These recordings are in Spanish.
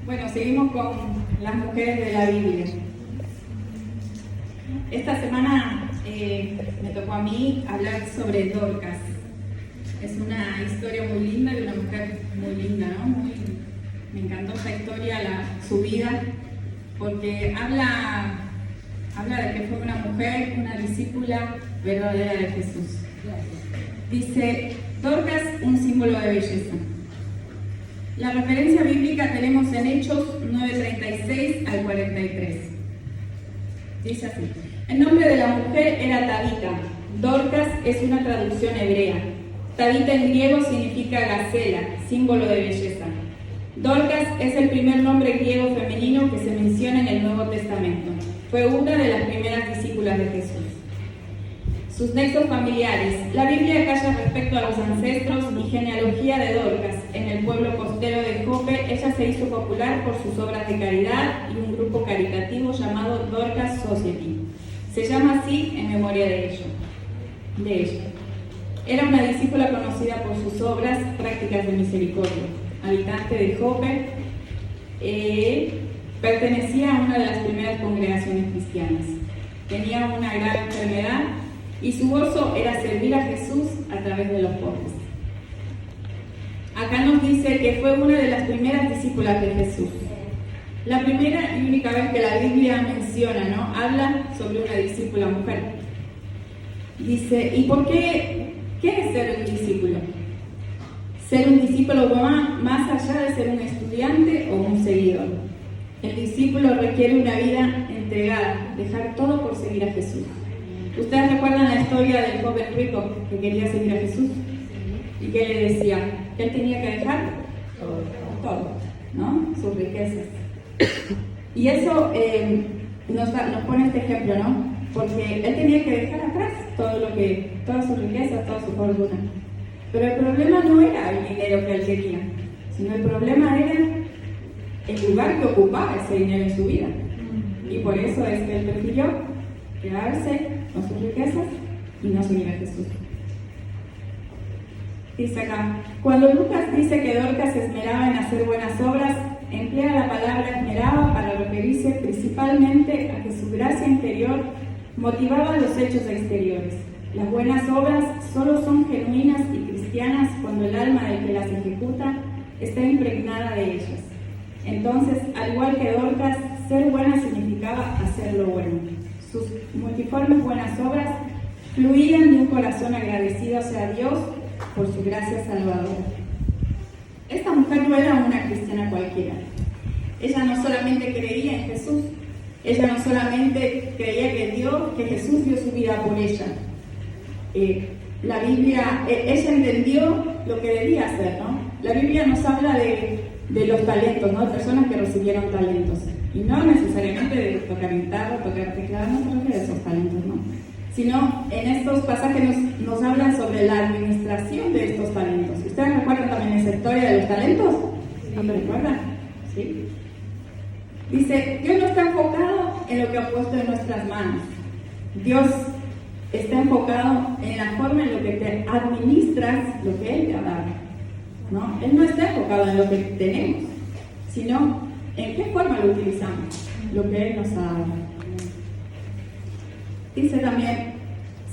Bueno, seguimos con las mujeres de la Biblia. Esta semana me tocó a mí hablar sobre Dorcas. Es una historia muy linda de una mujer muy linda, ¿no? Me encantó esta historia, su vida, porque habla de que fue una mujer, una discípula verdadera de Jesús. Dice, Dorcas, un símbolo de belleza. La referencia bíblica tenemos en Hechos 9:36 al 43. Dice así: el nombre de la mujer era Tabita. Dorcas es una traducción hebrea. Tabita en griego significa gacela, símbolo de belleza. Dorcas es el primer nombre griego femenino que se menciona en el Nuevo Testamento. Fue una de las primeras discípulas de Jesús. Sus nexos familiares. La Biblia calla respecto a los ancestros y genealogía de Dorcas. En el pueblo costero de Jope, ella se hizo popular por sus obras de caridad y un grupo caritativo llamado Dorcas Society. Se llama así en memoria de ella. Era una discípula conocida por sus obras, prácticas de misericordia. Habitante de Jope, pertenecía a una de las primeras congregaciones cristianas. Tenía una grave enfermedad y su gozo era servir a Jesús a través de los pobres. Acá nos dice que fue una de las primeras discípulas de Jesús. La primera y única vez que la Biblia menciona, ¿no? Habla sobre una discípula mujer. Dice, ¿y por qué? ¿Qué es ser un discípulo? Ser un discípulo va más allá de ser un estudiante o un seguidor. El discípulo requiere una vida entregada, dejar todo por seguir a Jesús. ¿Ustedes recuerdan la historia del joven rico que quería seguir a Jesús? ¿Y qué le decía? Que él tenía que dejar todo, ¿no? Sus riquezas. Y eso nos pone este ejemplo, ¿no? Porque él tenía que dejar atrás todas sus riquezas, toda su fortuna. Pero el problema no era el dinero que él quería, sino el problema era el lugar que ocupaba ese dinero en su vida. Y por eso es que él prefirió quedarse con sus riquezas y no seguir a Jesús. Dice acá, cuando Lucas dice que Dorcas se esmeraba en hacer buenas obras, emplea la palabra esmeraba para referirse principalmente a que su gracia interior motivaba los hechos exteriores. Las buenas obras solo son genuinas y cristianas cuando el alma del que las ejecuta está impregnada de ellas. Entonces, al igual que Dorcas, ser buena significaba hacer lo bueno. Sus multiformes buenas obras fluían de un corazón agradecido hacia Dios por su gracia salvadora. Esta mujer no era una cristiana cualquiera. Ella no solamente creía en Jesús, ella no solamente creía que Jesús dio su vida por ella. La Biblia, ella entendió lo que debía hacer, ¿no? La Biblia nos habla de los talentos, ¿no? De personas que recibieron talentos. Y no necesariamente de tocar guitarra, tocar teclado, no se refiere a esos talentos, ¿no? Sino en estos pasajes nos hablan sobre la administración de estos talentos. ¿Ustedes recuerdan también esa historia de los talentos? ¿Sí? ¿No recuerdan? ¿Sí? Dice, Dios no está enfocado en lo que ha puesto en nuestras manos. Dios está enfocado en la forma en la que te administras lo que Él te ha dado, ¿no? Él no está enfocado en lo que tenemos, sino en qué forma lo utilizamos, lo que Él nos ha dado. Dice también,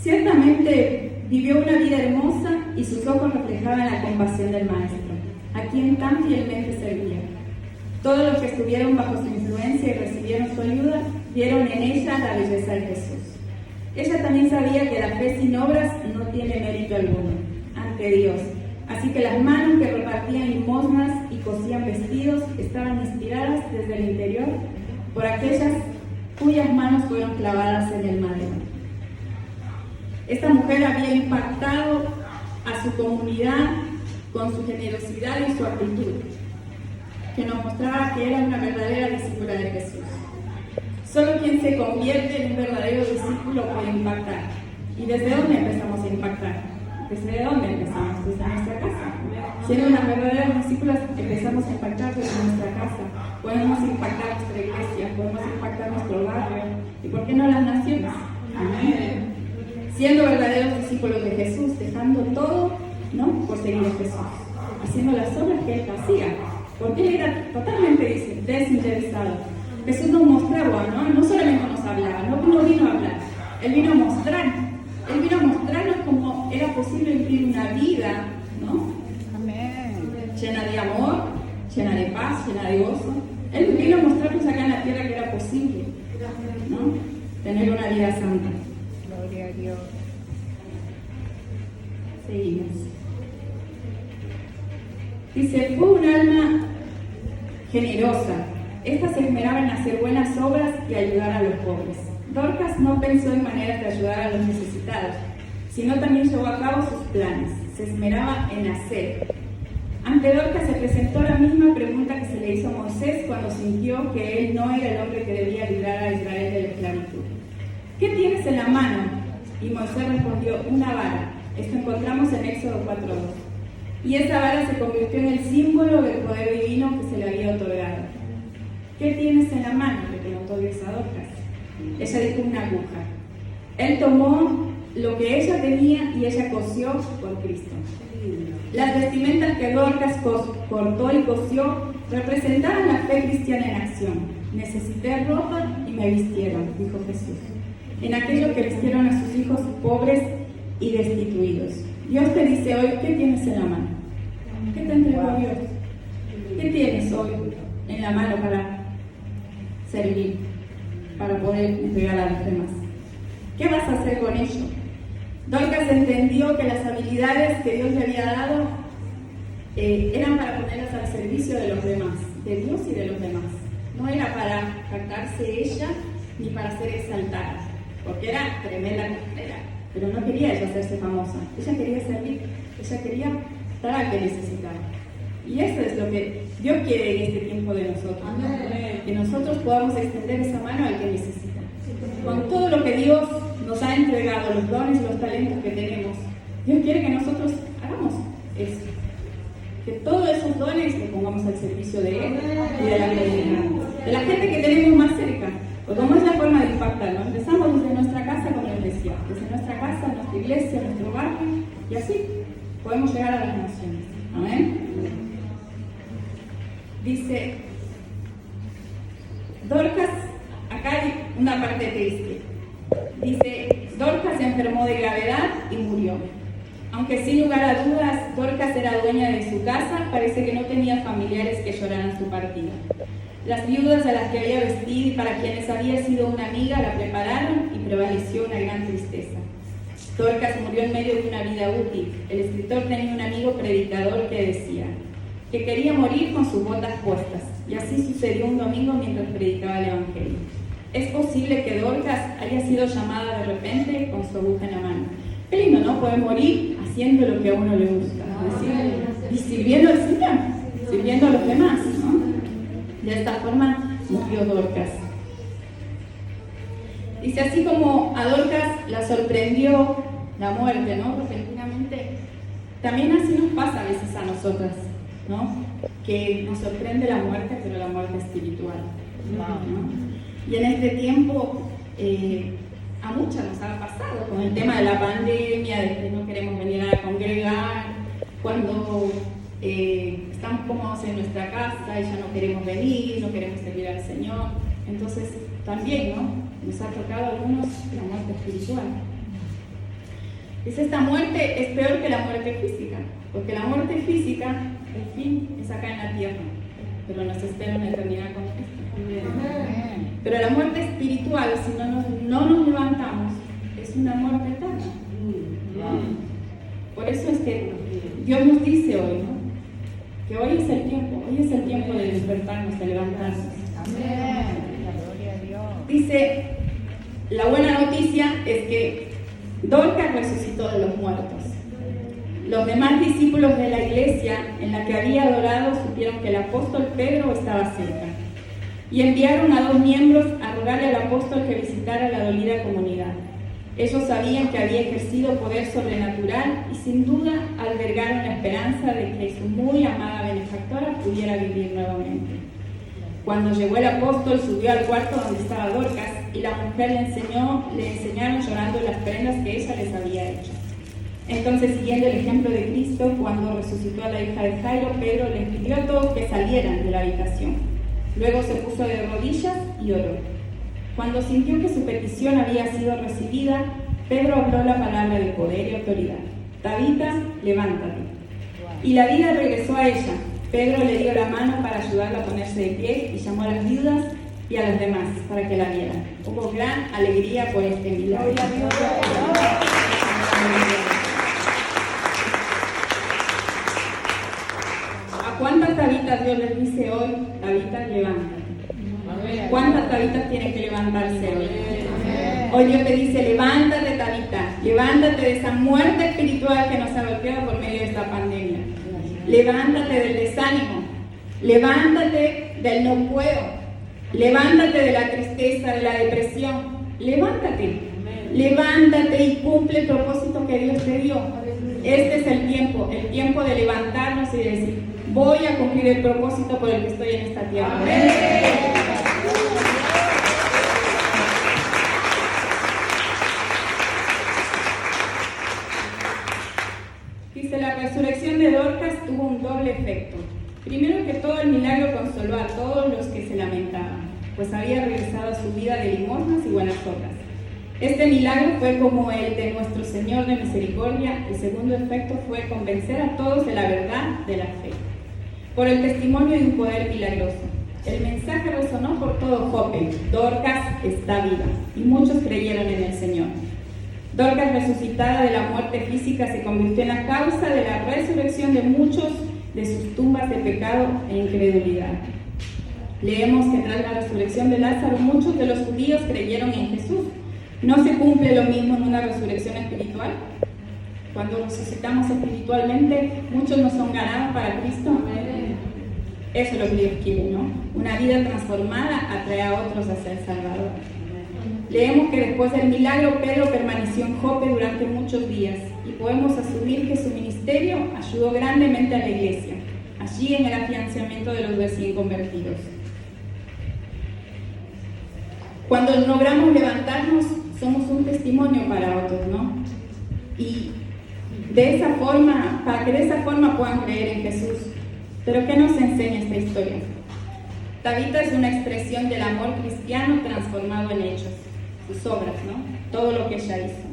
ciertamente vivió una vida hermosa y sus ojos reflejaban la compasión del Maestro, a quien tan fielmente servía. Todos los que estuvieron bajo su influencia y recibieron su ayuda, vieron en ella la belleza de Jesús. Ella también sabía que la fe sin obras no tiene mérito alguno ante Dios. Así que las manos que repartían limosnas y cosían vestidos estaban inspiradas desde el interior por aquellas cuyas manos fueron clavadas en el madero. Esta mujer había impactado a su comunidad con su generosidad y su actitud, que nos mostraba que era una verdadera discípula de Jesús. Solo quien se convierte en un verdadero discípulo puede impactar. ¿Y desde dónde empezamos a impactar? ¿Desde dónde empezamos? Desde nuestra casa. Siendo unas verdaderas discípulas, empezamos a impactar desde nuestra casa. Podemos impactar nuestra iglesia, podemos impactar nuestro barrio. ¿Y por qué no las naciones? Amén. Siendo verdaderos discípulos de Jesús, dejando todo, ¿no? Por seguir a Jesús. Haciendo las obras que Él hacía. porque él era totalmente desinteresado. Jesús nos mostraba, no solamente nos hablaba, no vino a hablar, Él vino a mostrarnos cómo era posible vivir una vida, ¿no? Amén. Llena de amor, llena de paz, llena de gozo. Él vino a mostrarnos acá en la tierra que era posible, ¿no? Tener una vida santa. Gloria a Dios. Seguimos. Dice, fue un alma generosa. Esta se esmeraba en hacer buenas obras y ayudar a los pobres. Dorcas no pensó en maneras de ayudar a los necesitados, sino también llevó a cabo sus planes. Se esmeraba en hacer. Ante Dorcas se presentó la misma pregunta que se le hizo a Moisés cuando sintió que él no era el hombre que debía librar a Israel de la esclavitud. ¿Qué tienes en la mano? Y Moisés respondió, una vara. Esto encontramos en Éxodo 4:2. Y esa vara se convirtió en el símbolo del poder divino que se le había otorgado. ¿Qué tienes en la mano? Le preguntó Dios a Dorcas. Ella dijo, una aguja. Él tomó lo que ella tenía y ella cosió por Cristo. Las vestimentas que Dorcas cortó y cosió representaban la fe cristiana en acción. Necesité ropa y me vistieron, dijo Jesús. En aquello que vistieron a sus hijos pobres y destituidos. Dios te dice hoy, ¿qué tienes en la mano? ¿Qué te entregó Dios? ¿Qué tienes hoy en la mano para servir, para poder entregar a los demás? ¿Qué vas a hacer con ello? Dorcas entendió que las habilidades que Dios le había dado eran para ponerlas al servicio de los demás, de Dios y de los demás. No era para jactarse ella ni para ser exaltada, porque era tremenda costera, pero no quería ella hacerse famosa. Ella quería servir, ella quería dar al que necesitaba. Y eso es lo que Dios quiere en este tiempo de nosotros, ¿no? Que nosotros podamos extender esa mano al que necesita. Con todo lo que Dios nos ha entregado, los dones y los talentos que tenemos, Dios quiere que nosotros hagamos eso. Que todos esos dones los pongamos al servicio de Él y de la comunidad, de la gente que tenemos más cerca. Porque como es la forma de impactar, ¿no? Empezamos desde nuestra casa con la iglesia, desde nuestra casa, nuestra iglesia, nuestro barrio, y así podemos llegar a las naciones. Amén. Dice Dorcas, acá hay una parte triste. Dice, Dorcas se enfermó de gravedad y murió. Aunque sin lugar a dudas, Dorcas era dueña de su casa, parece que no tenía familiares que lloraran su partida. Las viudas a las que había vestido y para quienes había sido una amiga la prepararon y prevaleció una gran tristeza. Dorcas murió en medio de una vida útil. El escritor tenía un amigo predicador que decía que quería morir con sus botas puestas, y así sucedió un domingo mientras predicaba el Evangelio. Es posible que Dorcas haya sido llamada de repente con su aguja en la mano. Qué lindo, ¿no? Poder morir haciendo lo que a uno le gusta, y sirviendo al Señor, sirviendo a los demás, ¿no? De esta forma murió Dorcas. Dice, así como a Dorcas la sorprendió la muerte, ¿no? Repentinamente, también así nos pasa a veces a nosotras, ¿no? Que nos sorprende la muerte, pero la muerte espiritual, ¿no? Y en este tiempo a muchas nos ha pasado con el tema de la pandemia, de que no queremos venir a congregar, cuando estamos cómodos en nuestra casa y ya no queremos venir, no queremos servir al Señor. Entonces también, ¿no? Nos ha tocado a algunos la muerte espiritual. Dice, esta muerte es peor que la muerte física, porque la muerte física, el fin es acá en la tierra, pero nos espera una eternidad con Cristo. Pero la muerte espiritual, si no nos levantamos, es una muerte eterna. Por eso es que Dios nos dice hoy, ¿no? Que hoy es el tiempo de despertarnos, de levantarnos. Amén. Gloria a Dios. Dice, la buena noticia es que Dorcas resucitó de los muertos. Los demás discípulos de la iglesia en la que había adorado supieron que el apóstol Pedro estaba cerca y enviaron a 2 miembros a rogarle al apóstol que visitara la dolida comunidad. Ellos sabían que había ejercido poder sobrenatural y sin duda albergaron la esperanza de que su muy amada benefactora pudiera vivir nuevamente. Cuando llegó el apóstol, subió al cuarto donde estaba Dorcas y la mujer le enseñaron llorando las prendas que ella les había hecho. Entonces, siguiendo el ejemplo de Cristo, cuando resucitó a la hija de Jairo, Pedro les pidió a todos que salieran de la habitación. Luego se puso de rodillas y oró. Cuando sintió que su petición había sido recibida, Pedro habló la palabra de poder y autoridad. Tabita, levántate. Y la vida regresó a ella. Pedro le dio la mano para ayudarla a ponerse de pie y llamó a las viudas y a los demás para que la vieran. Hubo gran alegría por este milagro. ¿A cuántas tabitas Dios les dice hoy? Tabitas, levántate. ¿Cuántas tabitas tienen que levantarse hoy? Hoy Dios te dice, levántate, Tabita, levántate de esa muerte espiritual que nos ha golpeado por medio de esta pandemia. Levántate del desánimo, levántate del no puedo, levántate de la tristeza, de la depresión, levántate, levántate y cumple el propósito que Dios te dio. Este es el tiempo de levantarnos y de decir, voy a cumplir el propósito por el que estoy en esta tierra. Dice, la resurrección de Dorcas tuvo un doble efecto. Primero que todo, el milagro consoló a todos los que se lamentaban, pues había regresado a su vida de limosnas y buenas obras. Este milagro fue como el de nuestro Señor de misericordia. El segundo efecto fue convencer a todos de la verdad de la fe, por el testimonio de un poder milagroso. El mensaje resonó por todo Jope: Dorcas está viva, y muchos creyeron en el Señor. Dorcas, resucitada de la muerte física, se convirtió en la causa de la resurrección de muchos de sus tumbas de pecado e incredulidad. Leemos que tras la resurrección de Lázaro, muchos de los judíos creyeron en Jesús. ¿No se cumple lo mismo en una resurrección espiritual? Cuando resucitamos espiritualmente, muchos no son ganados para Cristo. Eso es lo que Dios quiere, ¿no? Una vida transformada atrae a otros hacia el Salvador. Leemos que después del milagro, Pedro permaneció en Jope durante muchos días, y podemos asumir que su ministerio ayudó grandemente a la iglesia, allí en el afianzamiento de los recién convertidos. Cuando logramos levantarnos, somos un testimonio para otros, ¿no? Y de esa forma, para que de esa forma puedan creer en Jesús. Pero ¿qué nos enseña esta historia? Tabita es una expresión del amor cristiano transformado en hechos, sus obras, ¿no? Todo lo que ella hizo.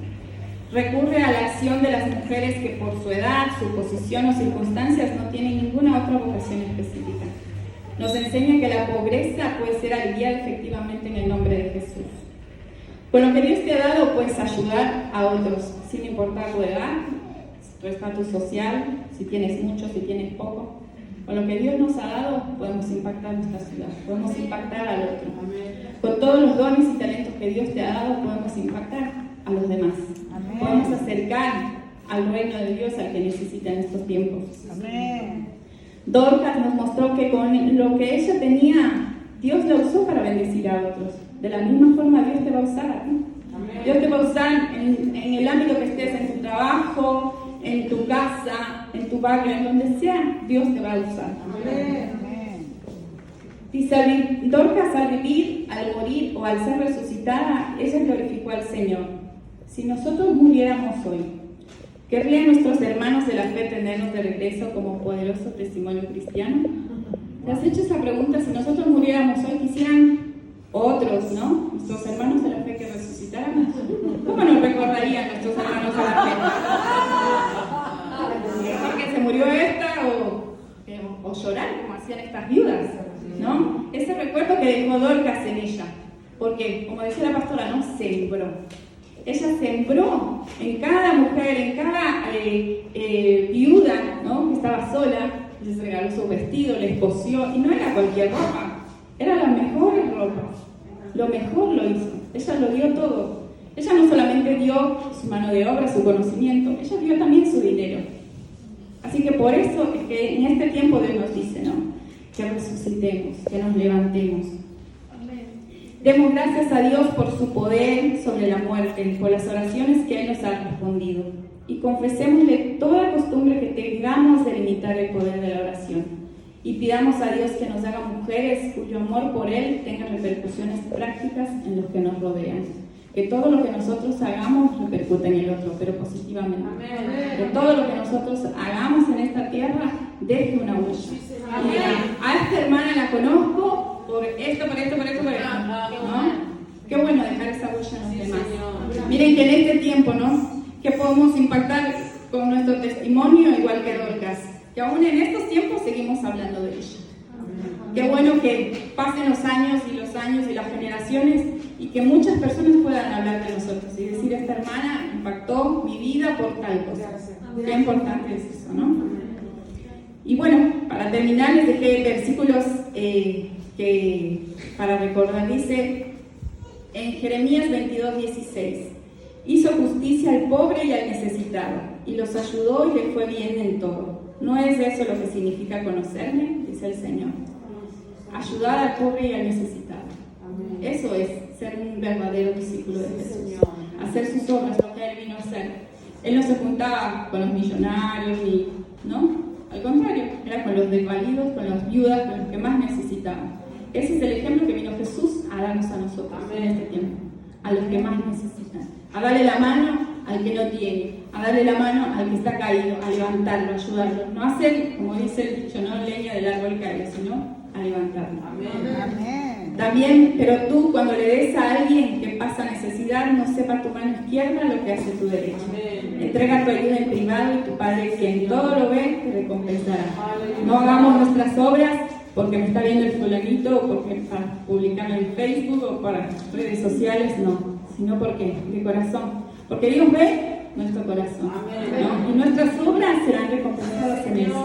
Recurre a la acción de las mujeres que por su edad, su posición o circunstancias no tienen ninguna otra vocación específica. Nos enseña que la pobreza puede ser aliviada efectivamente en el nombre de Jesús. Con lo que Dios te ha dado, puedes ayudar a otros, sin importar tu edad, tu estatus social, si tienes mucho, si tienes poco. Con lo que Dios nos ha dado, podemos impactar nuestra ciudad, podemos impactar al otro. Con todos los dones y talentos que Dios te ha dado, podemos impactar a los demás. Amén. Podemos acercar al reino de Dios al que necesita en estos tiempos. Amén. Dorcas nos mostró que con lo que ella tenía, Dios la usó para bendecir a otros. De la misma forma, Dios te va a usar a ti. Amén. Dios te va a usar en el ámbito que estés, en tu trabajo, en tu casa, en tu barrio, en donde sea, Dios te va a usar. Amén. Dice, Dorcas al vivir, al morir o al ser resucitada, ella glorificó al Señor. Si nosotros muriéramos hoy, ¿querrían nuestros hermanos de la fe tenernos de regreso como poderoso testimonio cristiano? ¿Te has hecho esa pregunta? Si nosotros muriéramos hoy, quisieran otros, ¿no? Nuestros hermanos de la fe que resucitaran. ¿Cómo nos recordarían nuestros hermanos de la fe? Porque se murió esta o llorar como hacían estas viudas, ¿no? Ese recuerdo que dejó Dorcas en ella. Porque, como decía la pastora, no sembró. Ella sembró en cada mujer, en cada viuda, ¿no? Que estaba sola. Les regaló su vestido, les cosió, y no era cualquier ropa, era la mejor ropa. Lo mejor lo hizo. Ella lo dio todo. Ella no solamente dio su mano de obra, su conocimiento, ella dio también su dinero. Así que por eso es que en este tiempo Dios nos dice, ¿no? Que resucitemos, que nos levantemos. Demos gracias a Dios por su poder sobre la muerte y por las oraciones que Él nos ha respondido. Y confesémosle toda costumbre que tengamos de limitar el poder de la oración. Y pidamos a Dios que nos haga mujeres cuyo amor por Él tenga repercusiones prácticas en los que nos rodean. que todo lo que nosotros hagamos repercute en el otro, pero positivamente. Que todo lo que nosotros hagamos en esta tierra deje una huella. A esta hermana la conozco por esto, por esto, por esto, por esto. ¿No? Qué bueno dejar esa huella en los demás. Miren que en este tiempo, ¿no? Que podemos impactar con nuestro testimonio igual que Dorcas. Que aún en estos tiempos seguimos hablando de ella. Qué bueno que pasen los años y las generaciones y que muchas personas puedan hablar de nosotros y decir, esta hermana impactó mi vida por tal cosa. Qué importante es eso, ¿no? Y bueno, para terminar les dejé versículos que para recordar. Dice en Jeremías 22:16, hizo justicia al pobre y al necesitado y los ayudó y le fue bien en todo. ¿No es eso lo que significa conocerme? Dice el Señor. Ayudar al pobre y al necesitado. Eso es ser un verdadero discípulo de Jesús. Hacer sus obras, lo que Él vino a hacer. Él no se juntaba con los millonarios, ¿no? Al contrario, era con los desvalidos, con las viudas, con los que más necesitaban. Ese es el ejemplo que vino Jesús a darnos a nosotros en este tiempo. A los que más necesitan. A darle la mano al que no tiene. A darle la mano al que está caído. A levantarlo, a ayudarlo. No hacer, como dice el dicho, no leña del árbol caído, sino a levantarlo. Amén. También, pero tú cuando le des a alguien que pasa necesidad, no sepa tu mano izquierda lo que hace tu derecha. Entrega tu ayuda en privado y tu Padre, que en todo lo ve, te recompensará. No hagamos nuestras obras porque me está viendo el fulanito, o porque para publicarlo en Facebook o para redes sociales, no, sino porque de corazón. Porque Dios ve nuestro corazón, ¿no? Y nuestras obras serán recompensadas en el cielo.